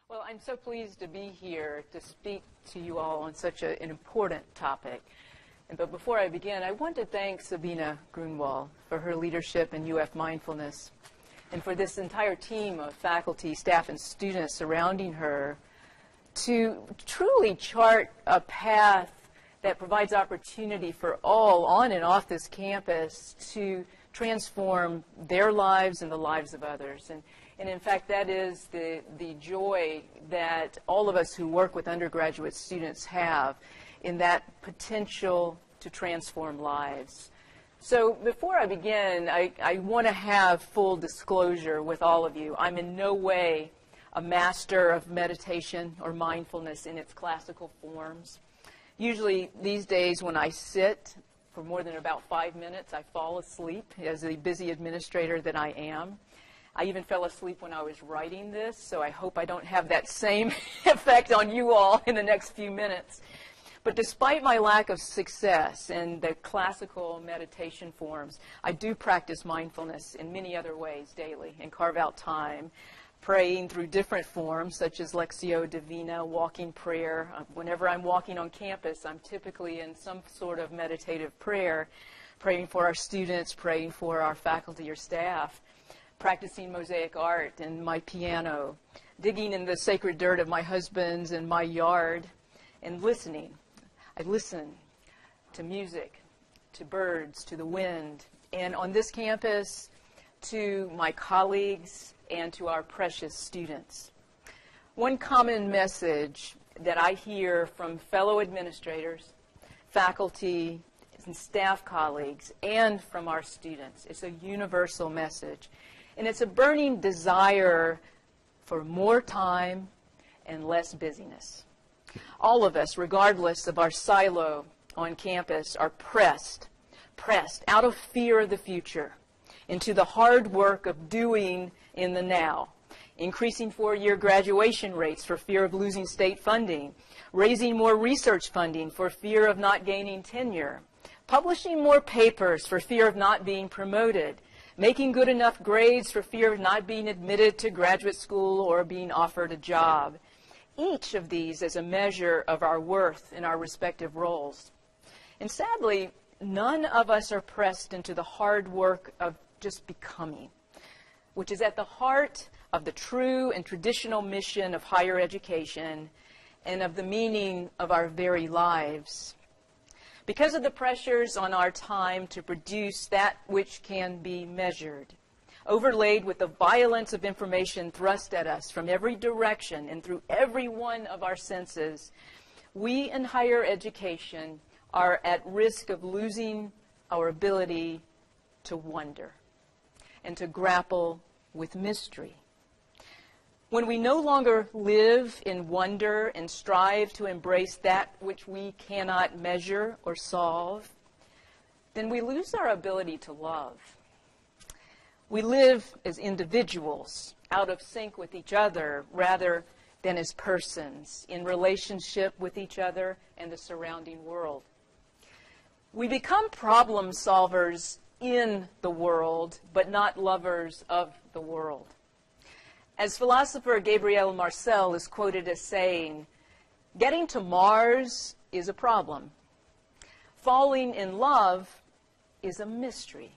Well, I'm so pleased to be here to speak to you all on such an important topic. But before I begin, I want to thank Sabina Grunwald for her leadership in UF Mindfulness and for this entire team of faculty, staff, and students surrounding her to truly chart a path that provides opportunity for all on and off this campus to transform their lives and the lives of others. And in fact, that is the joy that all of us who work with undergraduate students have in that potential to transform lives. So before I begin, I want to have full disclosure with all of you. I'm in no way a master of meditation or mindfulness in its classical forms. Usually these days when I sit for more than about 5 minutes, I fall asleep as the busy administrator that I am. I even fell asleep when I was writing this, so I hope I don't have that same effect on you all in the next few minutes. But despite my lack of success in the classical meditation forms, I do practice mindfulness in many other ways daily and carve out time, praying through different forms such as Lectio Divina, walking prayer. Whenever I'm walking on campus, I'm typically in some sort of meditative prayer, praying for our students, praying for our faculty or staff, practicing mosaic art and my piano, digging in the sacred dirt of my husband's and my yard, and listening. I listen to music, to birds, to the wind, and on this campus, to my colleagues and to our precious students. One common message that I hear from fellow administrators, faculty, and staff colleagues, and from our students is a universal message. And it's a burning desire for more time and less busyness. All of us, regardless of our silo on campus, are pressed out of fear of the future into the hard work of doing in the now, increasing four-year graduation rates for fear of losing state funding, raising more research funding for fear of not gaining tenure, publishing more papers for fear of not being promoted, making good enough grades for fear of not being admitted to graduate school or being offered a job. Each of these is a measure of our worth in our respective roles. And sadly, none of us are pressed into the hard work of just becoming, which is at the heart of the true and traditional mission of higher education and of the meaning of our very lives. Because of the pressures on our time to produce that which can be measured, overlaid with the violence of information thrust at us from every direction and through every one of our senses, we in higher education are at risk of losing our ability to wonder and to grapple with mystery. When we no longer live in wonder and strive to embrace that which we cannot measure or solve, then we lose our ability to love. We live as individuals, out of sync with each other, rather than as persons, in relationship with each other and the surrounding world. We become problem solvers in the world, but not lovers of the world. As philosopher Gabriel Marcel is quoted as saying, "Getting to Mars is a problem. Falling in love is a mystery."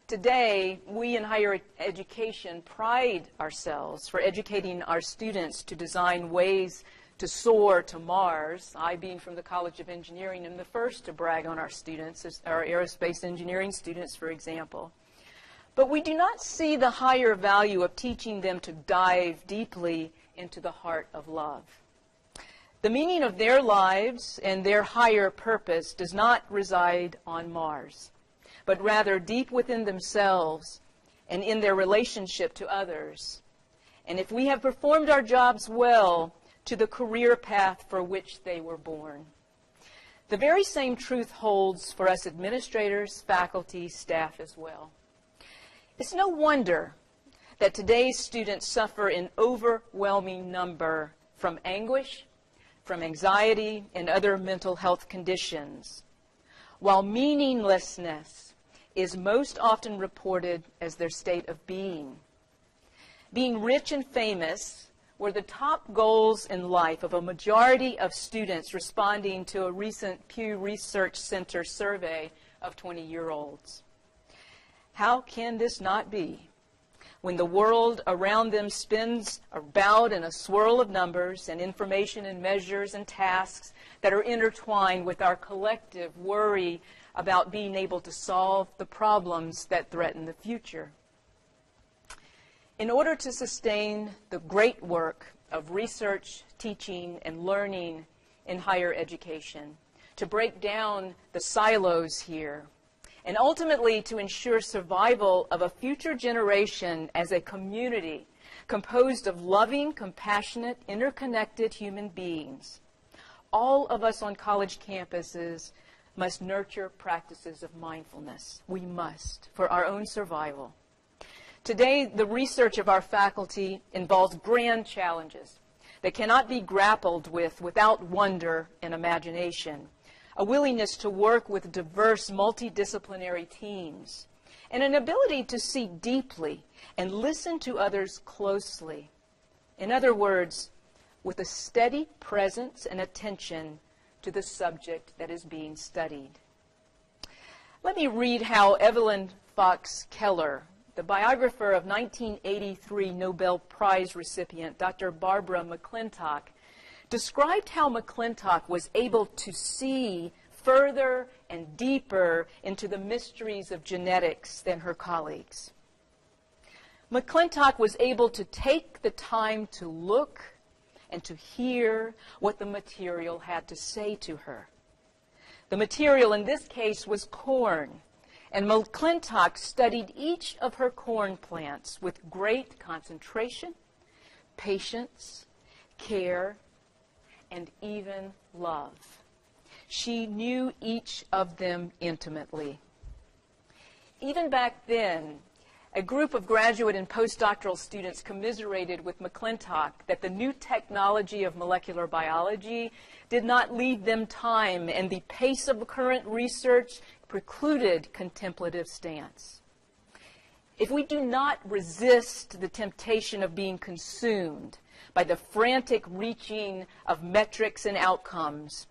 Today, we in higher education pride ourselves for educating our students to design ways to soar to Mars. I, being from the College of Engineering, am the first to brag on our students, our aerospace engineering students, for example. But we do not see the higher value of teaching them to dive deeply into the heart of love. The meaning of their lives and their higher purpose does not reside on Mars, but rather deep within themselves and in their relationship to others. And if we have performed our jobs well, to the career path for which they were born. The very same truth holds for us administrators, faculty, staff as well. It's no wonder that today's students suffer in overwhelming number from anguish, from anxiety, and other mental health conditions, while meaninglessness is most often reported as their state of being. Being rich and famous were the top goals in life of a majority of students responding to a recent Pew Research Center survey of 20-year-olds. How can this not be when the world around them spins about in a swirl of numbers and information and measures and tasks that are intertwined with our collective worry about being able to solve the problems that threaten the future? In order to sustain the great work of research, teaching, and learning in higher education, to break down the silos here, and ultimately to ensure survival of a future generation as a community composed of loving, compassionate, interconnected human beings, all of us on college campuses must nurture practices of mindfulness. We must, for our own survival. Today, the research of our faculty involves grand challenges that cannot be grappled with without wonder and imagination, a willingness to work with diverse multidisciplinary teams, and an ability to see deeply and listen to others closely. In other words, with a steady presence and attention to the subject that is being studied. Let me read how Evelyn Fox Keller, the biographer of 1983 Nobel Prize recipient Dr. Barbara McClintock, described how McClintock was able to see further and deeper into the mysteries of genetics than her colleagues. McClintock was able to take the time to look and to hear what the material had to say to her. The material in this case was corn, and McClintock studied each of her corn plants with great concentration, patience, care, and even love. She knew each of them intimately. Even back then, a group of graduate and postdoctoral students commiserated with McClintock that the new technology of molecular biology did not leave them time, and the pace of current research precluded contemplative stance. If we do not resist the temptation of being consumed by the frantic reaching of metrics and outcomes,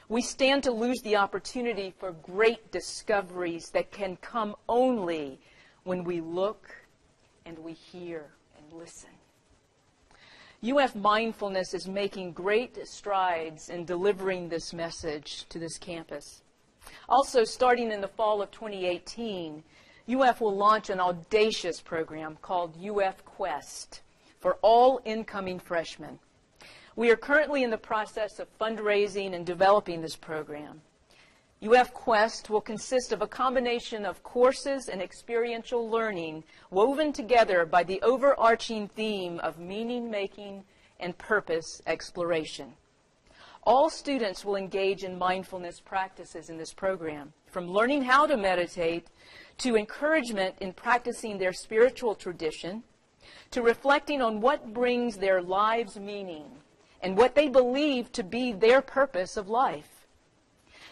we stand to lose the opportunity for great discoveries that can come only when we look and we hear and listen. UF Mindfulness is making great strides in delivering this message to this campus. Also, starting in the fall of 2018, UF will launch an audacious program called UF Quest for all incoming freshmen. We are currently in the process of fundraising and developing this program. UF Quest will consist of a combination of courses and experiential learning woven together by the overarching theme of meaning-making and purpose exploration. All students will engage in mindfulness practices in this program, from learning how to meditate to encouragement in practicing their spiritual tradition, to reflecting on what brings their lives meaning and what they believe to be their purpose of life.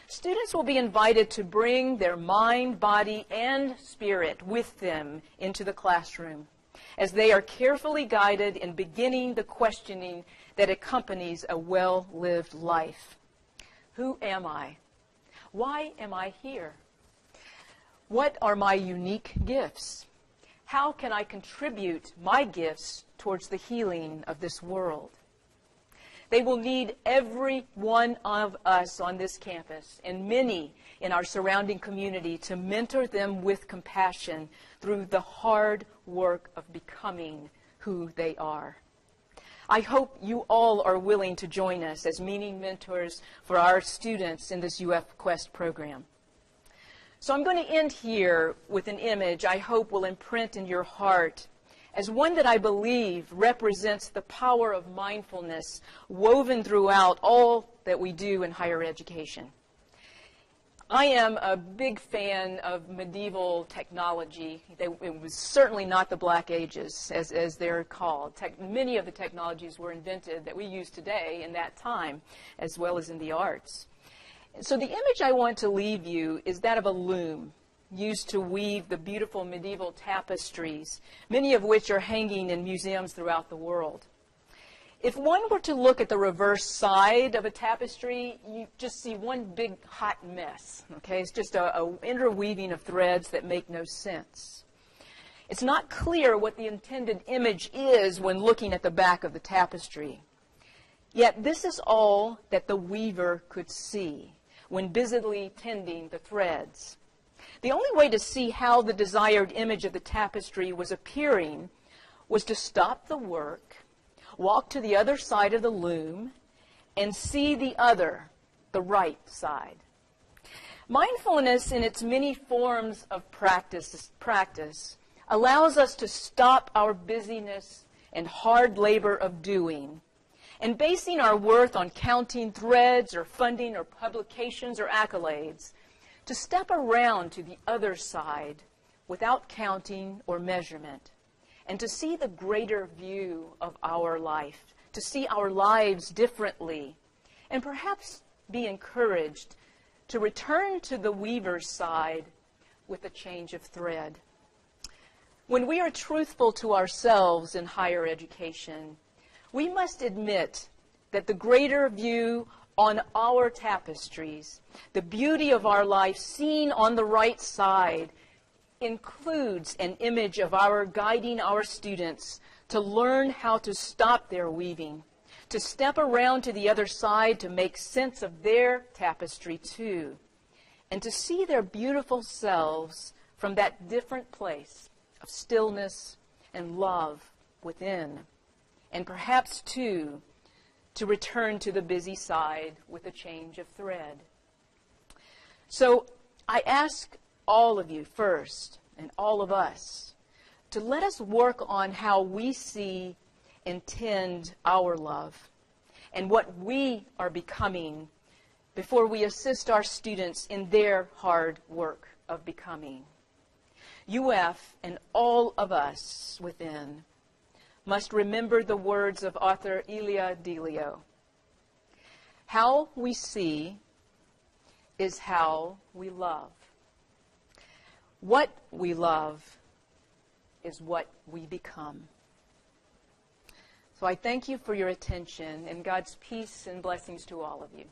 Students will be invited to bring their mind, body, and spirit with them into the classroom as they are carefully guided in beginning the questioning that accompanies a well-lived life. Who am I? Why am I here? What are my unique gifts? How can I contribute my gifts towards the healing of this world? They will need every one of us on this campus and many in our surrounding community to mentor them with compassion through the hard work of becoming who they are. I hope you all are willing to join us as meaning mentors for our students in this UF Quest program. So I'm going to end here with an image I hope will imprint in your heart as one that I believe represents the power of mindfulness woven throughout all that we do in higher education. I am a big fan of medieval technology. It was certainly not the Black Ages, as they're called. Many of the technologies were invented that we use today in that time, as well as in the arts. So the image I want to leave you is that of a loom used to weave the beautiful medieval tapestries, many of which are hanging in museums throughout the world. If one were to look at the reverse side of a tapestry, you just see one big hot mess. Okay? It's just a interweaving of threads that make no sense. It's not clear what the intended image is when looking at the back of the tapestry. Yet this is all that the weaver could see when busily tending the threads. The only way to see how the desired image of the tapestry was appearing was to stop the work, walk to the other side of the loom, and see the other, the right side. Mindfulness, in its many forms of practice, allows us to stop our busyness and hard labor of doing, and basing our worth on counting threads or funding or publications or accolades, to step around to the other side without counting or measurement, and to see the greater view of our life, to see our lives differently, and perhaps be encouraged to return to the weaver's side with a change of thread. When we are truthful to ourselves in higher education, we must admit that the greater view on our tapestries, the beauty of our life seen on the right side, includes an image of our guiding our students to learn how to stop their weaving, to step around to the other side to make sense of their tapestry too, and to see their beautiful selves from that different place of stillness and love within, and perhaps too to return to the busy side with a change of thread. So I ask all of you first, and all of us, to let us work on how we see and tend our love and what we are becoming before we assist our students in their hard work of becoming. UF and all of us within must remember the words of author Elia Delio. How we see is how we love. What we love is what we become. So I thank you for your attention, and God's peace and blessings to all of you.